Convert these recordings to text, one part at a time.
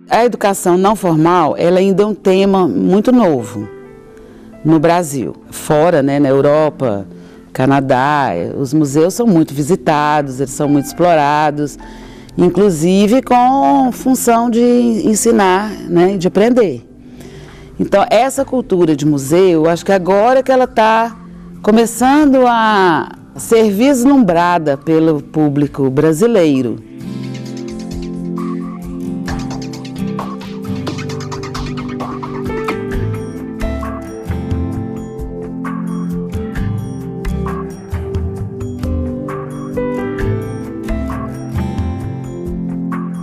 A educação não formal, ela ainda é um tema muito novo no Brasil. Fora, né, na Europa, Canadá, os museus são muito visitados, eles são muito explorados, inclusive com função de ensinar, né, de aprender. Então, essa cultura de museu, acho que agora que ela está começando a ser vislumbrada pelo público brasileiro.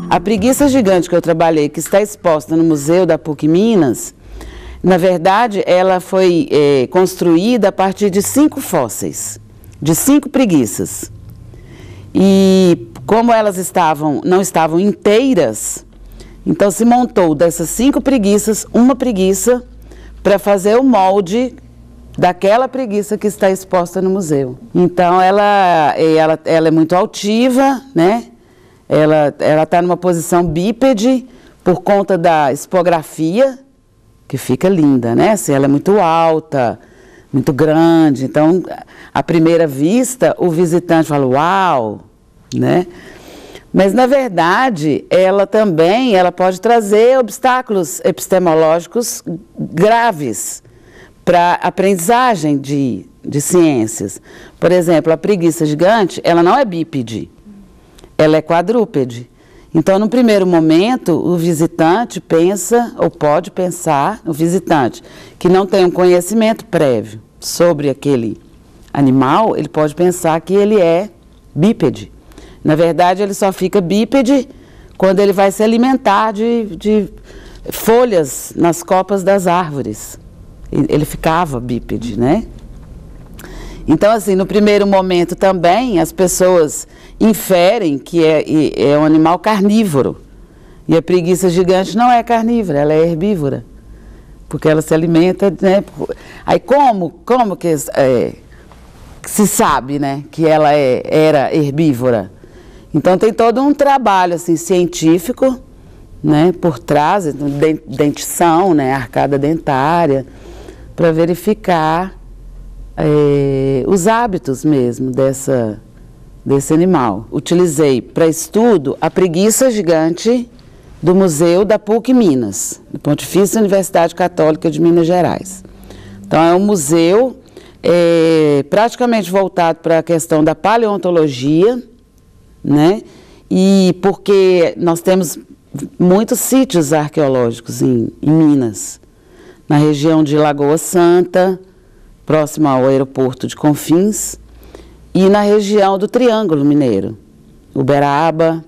A preguiça gigante que eu trabalhei, que está exposta no Museu da PUC Minas, na verdade, ela foi construída a partir de 5 fósseis, de 5 preguiças. E como elas não estavam inteiras, então se montou dessas 5 preguiças, uma preguiça para fazer o molde daquela preguiça que está exposta no museu. Então ela é muito altiva, né? Ela está numa posição bípede por conta da expografia, que fica linda, né? Assim, ela é muito alta, muito grande. Então, à primeira vista, o visitante fala, uau, né? Mas, na verdade, ela pode trazer obstáculos epistemológicos graves para a aprendizagem de ciências. Por exemplo, a preguiça gigante, ela não é bípede, ela é quadrúpede. Então, no primeiro momento, o visitante pensa, ou pode pensar, o visitante que não tem um conhecimento prévio sobre aquele animal, ele pode pensar que ele é bípede. Na verdade, ele só fica bípede quando ele vai se alimentar de folhas nas copas das árvores. Ele ficava bípede, né? Então, assim, no primeiro momento também, as pessoas inferem que é um animal carnívoro. E a preguiça gigante não é carnívora, ela é herbívora. Porque ela se alimenta, né? Aí como que se sabe, né, que ela era herbívora? Então tem todo um trabalho, assim, científico, né, por trás, dentição, né, arcada dentária, para verificar os hábitos mesmo desse animal. Utilizei para estudo a preguiça gigante do Museu da PUC Minas, do Pontifícia Universidade Católica de Minas Gerais. Então é um museu praticamente voltado para a questão da paleontologia, né? E porque nós temos muitos sítios arqueológicos em Minas, na região de Lagoa Santa, próximo ao aeroporto de Confins, e na região do Triângulo Mineiro, Uberaba,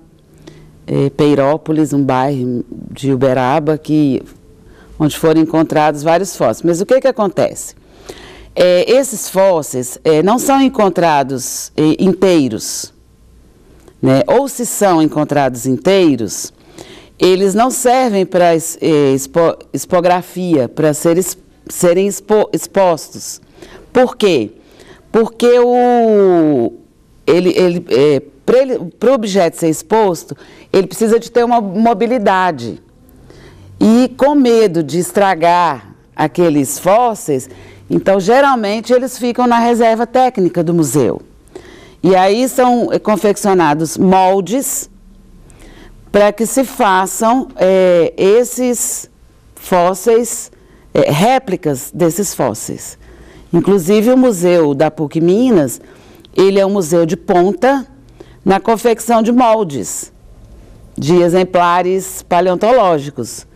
Peirópolis, um bairro de Uberaba, onde foram encontrados vários fósseis. Mas o que acontece? Esses fósseis não são encontrados inteiros, né? Ou se são encontrados inteiros, eles não servem para expografia, para serem expostos. Por quê? Porque para o objeto ser exposto, ele precisa de ter uma mobilidade. E com medo de estragar aqueles fósseis, então geralmente eles ficam na reserva técnica do museu. E aí são confeccionados moldes para que se façam esses fósseis, réplicas desses fósseis. Inclusive o Museu da PUC Minas, ele é um museu de ponta na confecção de moldes, de exemplares paleontológicos.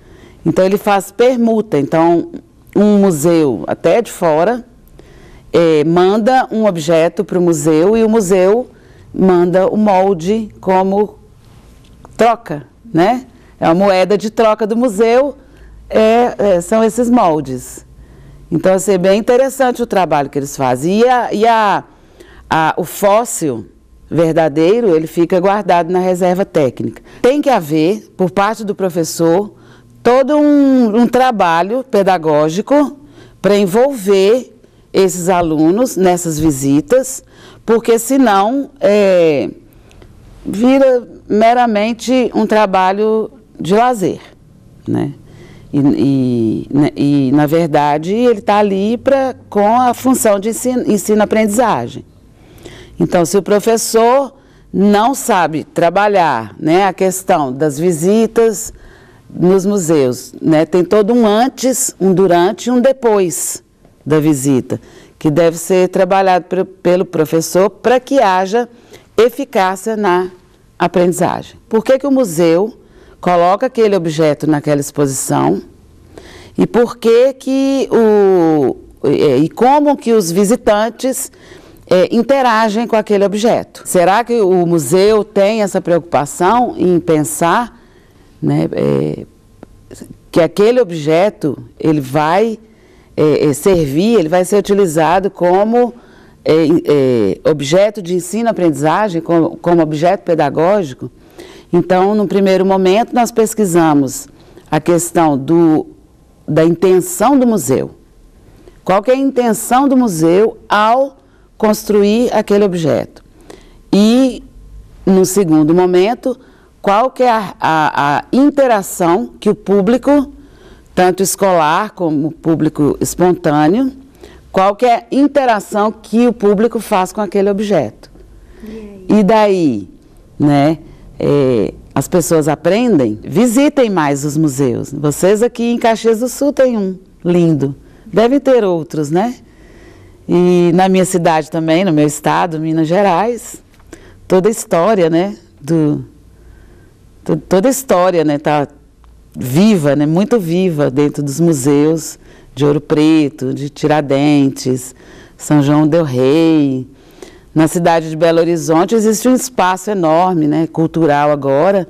Então ele faz permuta, então um museu até de fora manda um objeto para o museu e o museu manda o molde como troca, né? É uma moeda de troca do museu, são esses moldes. Então, assim, é bem interessante o trabalho que eles fazem. O fóssil verdadeiro, ele fica guardado na reserva técnica. Tem que haver, por parte do professor, todo um trabalho pedagógico para envolver esses alunos nessas visitas, porque senão vira meramente um trabalho de lazer. né? E na verdade, ele está ali com a função de ensino-aprendizagem. Então, se o professor não sabe trabalhar, né, a questão das visitas nos museus, né, tem todo um antes, um durante e um depois da visita, que deve ser trabalhado pelo professor para que haja eficácia na aprendizagem. Por que que o museu coloca aquele objeto naquela exposição e por que que e como que os visitantes interagem com aquele objeto? Será que o museu tem essa preocupação em pensar, né, que aquele objeto ele vai servir, ele vai ser utilizado como objeto de ensino-aprendizagem, como objeto pedagógico? Então, no primeiro momento, nós pesquisamos a questão da intenção do museu. Qual que é a intenção do museu ao construir aquele objeto? E, no segundo momento, qual que é a interação que o público, tanto escolar como público espontâneo, qual que é a interação que o público faz com aquele objeto? E daí, né? As pessoas aprendem, visitem mais os museus. Vocês aqui em Caxias do Sul tem um lindo, deve ter outros, né? E na minha cidade também, no meu estado, Minas Gerais, toda a história, né? Toda a história, né? Tá viva, né? Muito viva dentro dos museus de Ouro Preto, de Tiradentes, São João del Rei. Na cidade de Belo Horizonte existe um espaço enorme, né, cultural agora,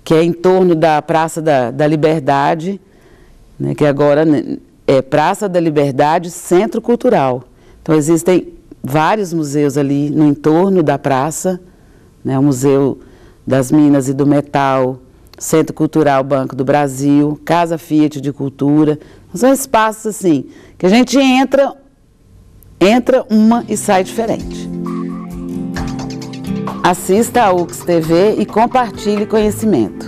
que é em torno da Praça da Liberdade, né, que agora é Praça da Liberdade Centro Cultural. Então existem vários museus ali no entorno da praça, né, o Museu das Minas e do Metal, Centro Cultural Banco do Brasil, Casa Fiat de Cultura. São espaços assim, que a gente entra uma e sai diferente. Assista a UX TV e compartilhe conhecimento.